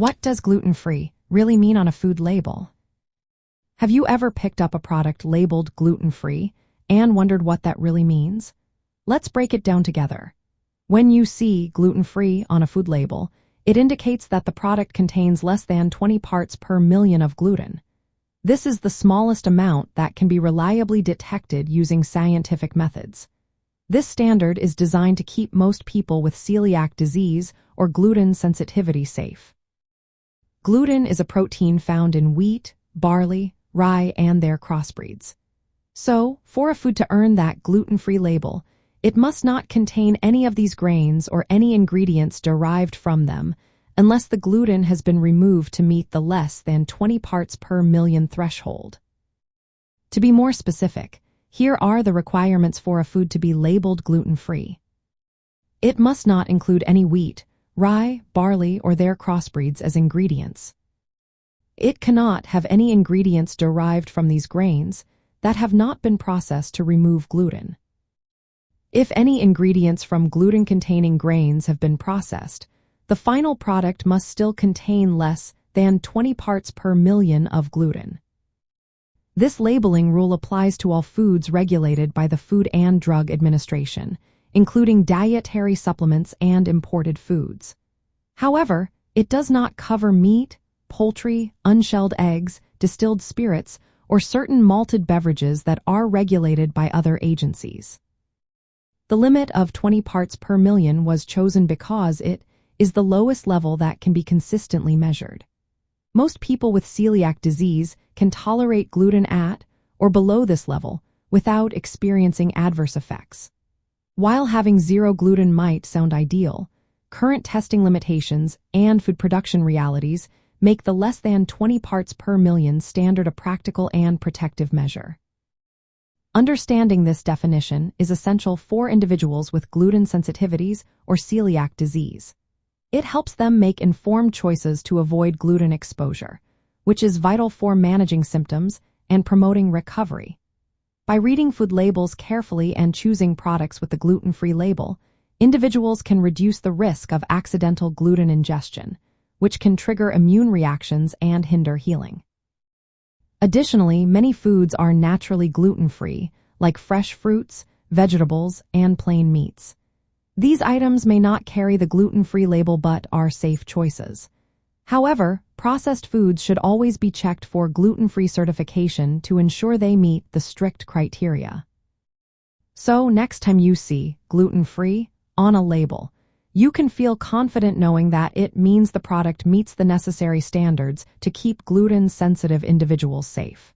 What does gluten-free really mean on a food label? Have you ever picked up a product labeled gluten-free and wondered what that really means? Let's break it down together. When you see gluten-free on a food label, it indicates that the product contains less than 20 parts per million of gluten. This is the smallest amount that can be reliably detected using scientific methods. This standard is designed to keep most people with celiac disease or gluten sensitivity safe. Gluten is a protein found in wheat, barley, rye, and their crossbreeds. So, for a food to earn that gluten-free label, it must not contain any of these grains or any ingredients derived from them, unless the gluten has been removed to meet the less than 20 parts per million threshold. To be more specific, here are the requirements for a food to be labeled gluten-free. It must not include any wheat, rye, barley, or their crossbreeds as ingredients. It cannot have any ingredients derived from these grains that have not been processed to remove gluten. If any ingredients from gluten-containing grains have been processed, the final product must still contain less than 20 parts per million of gluten. This labeling rule applies to all foods regulated by the Food and Drug Administration, including dietary supplements and imported foods. However, it does not cover meat, poultry, unshelled eggs, distilled spirits, or certain malted beverages that are regulated by other agencies. The limit of 20 parts per million was chosen because it is the lowest level that can be consistently measured. Most people with celiac disease can tolerate gluten at or below this level without experiencing adverse effects. While having zero gluten might sound ideal, current testing limitations and food production realities make the less than 20 parts per million standard a practical and protective measure. Understanding this definition is essential for individuals with gluten sensitivities or celiac disease. It helps them make informed choices to avoid gluten exposure, which is vital for managing symptoms and promoting recovery. By reading food labels carefully and choosing products with the gluten-free label, individuals can reduce the risk of accidental gluten ingestion, which can trigger immune reactions and hinder healing. Additionally, many foods are naturally gluten-free, like fresh fruits, vegetables, and plain meats. These items may not carry the gluten-free label but are safe choices. However, processed foods should always be checked for gluten-free certification to ensure they meet the strict criteria. So, next time you see gluten-free on a label, you can feel confident knowing that it means the product meets the necessary standards to keep gluten-sensitive individuals safe.